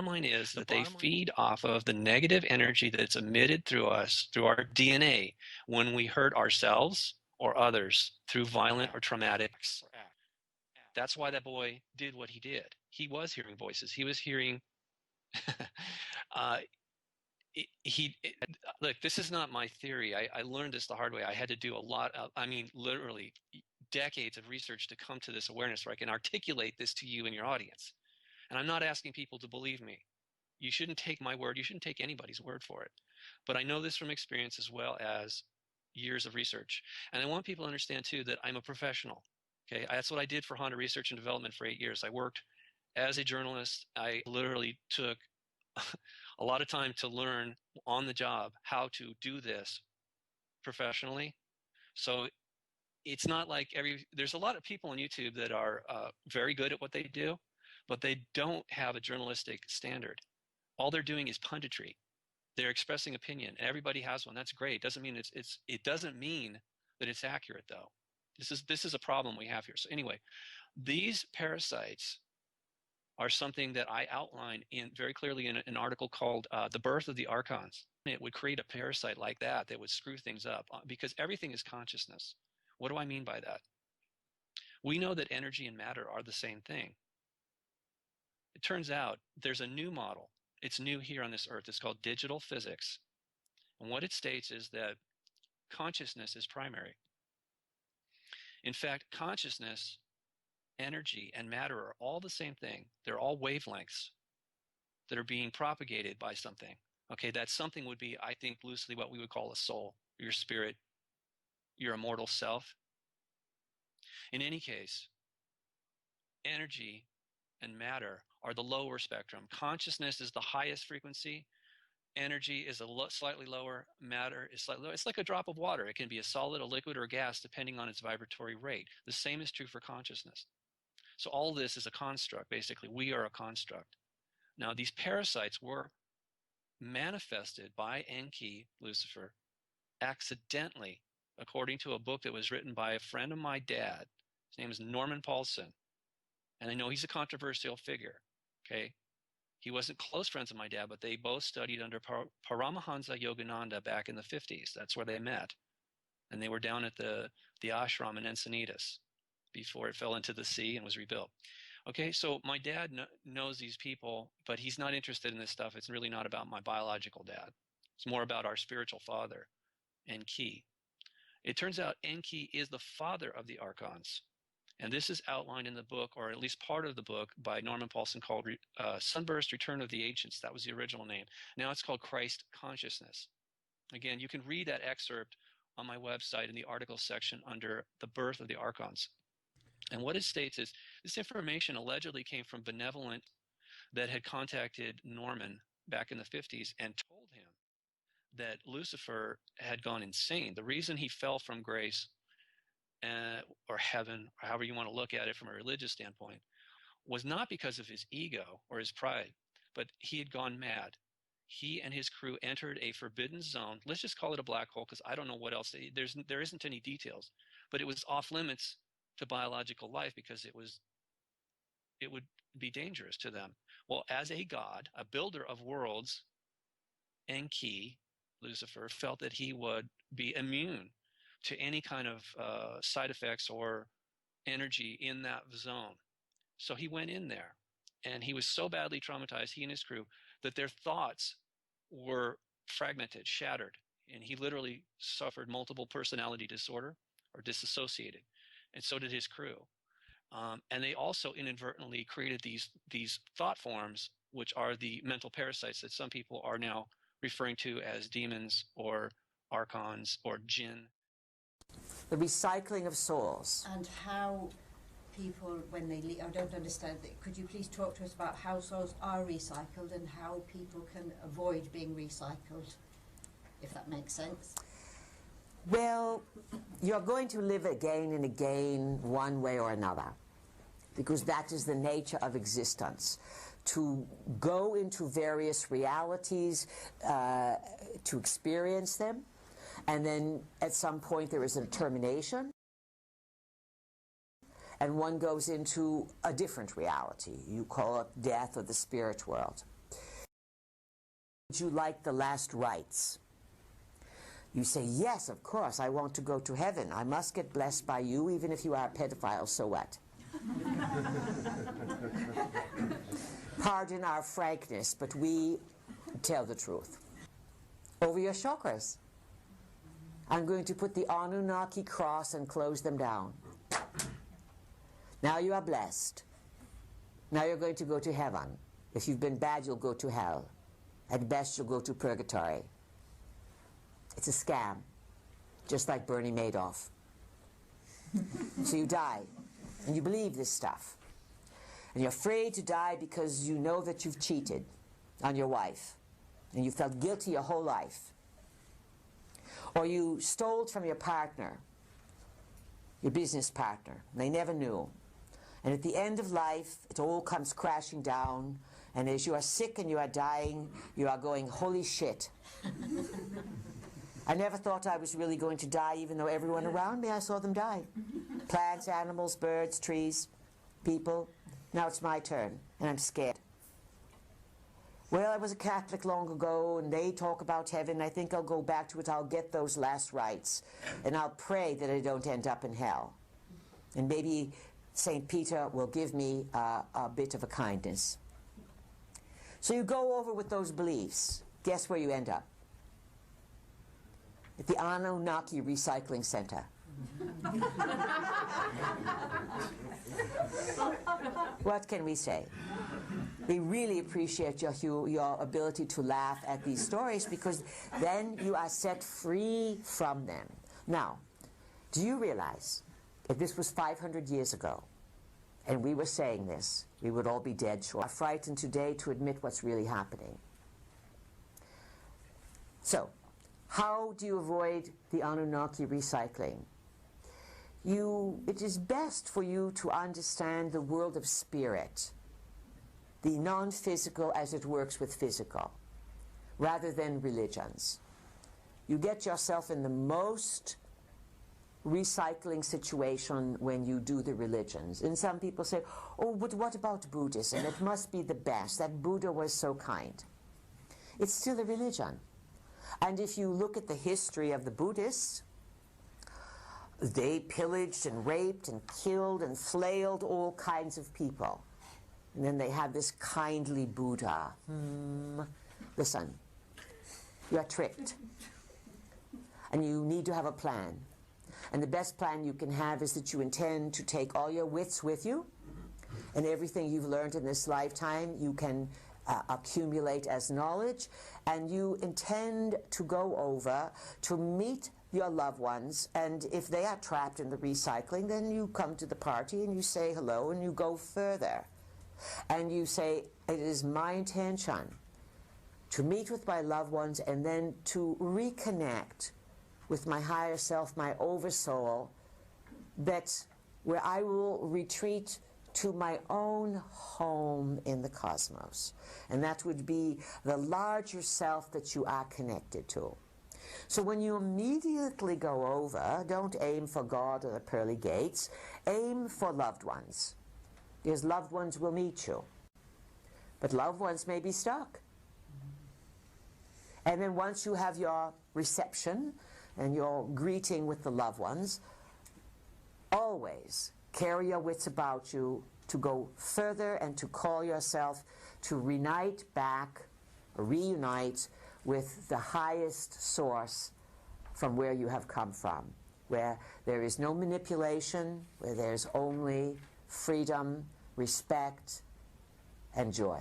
line is that they feed off of the negative energy that's emitted through us, through our DNA, when we hurt ourselves or others through violent or traumatic acts. That's why that boy did what he did. He was hearing voices. He was hearing. uh, Look, this is not my theory. I learned this the hard way. I had to do a lot of, I mean, literally decades of research to come to this awareness where I can articulate this to you and your audience. And I'm not asking people to believe me. You shouldn't take my word. You shouldn't take anybody's word for it. But I know this from experience as well as years of research. And I want people to understand too that I'm a professional. Okay, that's what I did for Honda Research and Development for 8 years. I worked as a journalist. I literally took a lot of time to learn on the job how to do this professionally. So it's not like there's a lot of people on YouTube that are very good at what they do, but they don't have a journalistic standard. All they're doing is punditry. They're expressing opinion, and everybody has one. That's great. Doesn't mean it doesn't mean that it's accurate, though. This is a problem we have here. So anyway, these parasites are something that I outline very clearly in an article called The Birth of the Archons. It would create a parasite like that would screw things up because everything is consciousness. What do I mean by that? We know that energy and matter are the same thing. It turns out there's a new model. It's new here on this earth. It's called digital physics. And what it states is that consciousness is primary. In fact, consciousness, energy, and matter are all the same thing. They're all wavelengths that are being propagated by something. Okay, that something would be, I think, loosely what we would call a soul, your spirit, your immortal self. In any case, energy and matter are the lower spectrum. Consciousness is the highest frequency. Energy is slightly lower. Matter is slightly lower. It's like a drop of water. It can be a solid, a liquid, or a gas, depending on its vibratory rate. The same is true for consciousness. So all this is a construct, basically. We are a construct. Now, these parasites were manifested by Enki, Lucifer, accidentally, according to a book that was written by a friend of my dad. His name is Norman Paulson. And I know he's a controversial figure, okay? He wasn't close friends with my dad, but they both studied under Paramahansa Yogananda back in the 50s. That's where they met. And they were down at the ashram in Encinitas before it fell into the sea and was rebuilt. Okay, so my dad knows these people, but he's not interested in this stuff. It's really not about my biological dad. It's more about our spiritual father, Enki. It turns out Enki is the father of the Archons. And this is outlined in the book, or at least part of the book, by Norman Paulson called Sunburst, Return of the Ancients. That was the original name. Now it's called Christ Consciousness. Again, you can read that excerpt on my website in the articles section under The Birth of the Archons. And what it states is this information allegedly came from benevolent that had contacted Norman back in the 50s and told him that Lucifer had gone insane. The reason he fell from grace or heaven, or however you want to look at it from a religious standpoint, was not because of his ego or his pride, but he had gone mad. He and his crew entered a forbidden zone. Let's just call it a black hole because I don't know what else. There isn't any details, but it was off limits to biological life because it would be dangerous to them. Well, as a god, a builder of worlds, Enki, Lucifer, felt that he would be immune to any kind of side effects or energy in that zone. So he went in there, and he was so badly traumatized, he and his crew, that their thoughts were fragmented, shattered, and he literally suffered multiple personality disorder or disassociated, and so did his crew. And they also inadvertently created these thought forms, which are the mental parasites that some people are now referring to as demons or archons or jinn. The recycling of souls. And how people, when they leave, I don't understand. Could you please talk to us about how souls are recycled and how people can avoid being recycled, if that makes sense? Well, you're going to live again and again one way or another, because that is the nature of existence. To go into various realities, to experience them, and then at some point there is a termination, and one goes into a different reality. You call it death or the spirit world. Would you like the last rites? You say, yes, of course, I want to go to heaven. I must get blessed by you, even if you are a pedophile, so what? Pardon our frankness, but we tell the truth. Over your chakras. I'm going to put the Anunnaki cross and close them down. Now you are blessed. Now you're going to go to heaven. If you've been bad, you'll go to hell. At best, you'll go to purgatory. It's a scam, just like Bernie Madoff. So you die, and you believe this stuff. And you're afraid to die because you know that you've cheated on your wife, and you felt guilty your whole life. Or you stole from your partner, your business partner, and they never knew. And at the end of life, it all comes crashing down, and as you are sick and you are dying, you are going, holy shit. I never thought I was really going to die, even though everyone around me, I saw them die. Plants, animals, birds, trees, people. Now it's my turn, and I'm scared. Well, I was a Catholic long ago, and they talk about heaven. I think I'll go back to it. I'll get those last rites, and I'll pray that I don't end up in hell. And maybe St. Peter will give me a bit of a kindness. So you go over with those beliefs. Guess where you end up? At the Anunnaki Recycling Center. What can we say? We really appreciate your ability to laugh at these stories, because then you are set free from them. Now, do you realize if this was 500 years ago and we were saying this, we would all be dead short. I'm frightened today to admit what's really happening. So, how do you avoid the Anunnaki recycling? It is best for you to understand the world of spirit, the non-physical as it works with physical, rather than religions. You get yourself in the most recycling situation when you do the religions. And some people say, oh, but what about Buddhism? It must be the best. That Buddha was so kind. It's still a religion. And if you look at the history of the Buddhists, they pillaged and raped and killed and flailed all kinds of people. And then they had this kindly Buddha. Listen, you are tricked. And you need to have a plan. And the best plan you can have is that you intend to take all your wits with you, and everything you've learned in this lifetime you can accumulate as knowledge, and you intend to go over to meet your loved ones, and if they are trapped in the recycling, then you come to the party and you say hello and you go further. And you say, it is my intention to meet with my loved ones and then to reconnect with my higher self, my oversoul, where I will retreat to my own home in the cosmos. And that would be the larger self that you are connected to. So when you immediately go over, don't aim for God or the pearly gates, aim for loved ones. Because loved ones will meet you. But loved ones may be stuck. And then once you have your reception and your greeting with the loved ones, always carry your wits about you to go further and to call yourself to reunite with the highest source from where you have come from, where there is no manipulation, where there's only freedom, respect, and joy.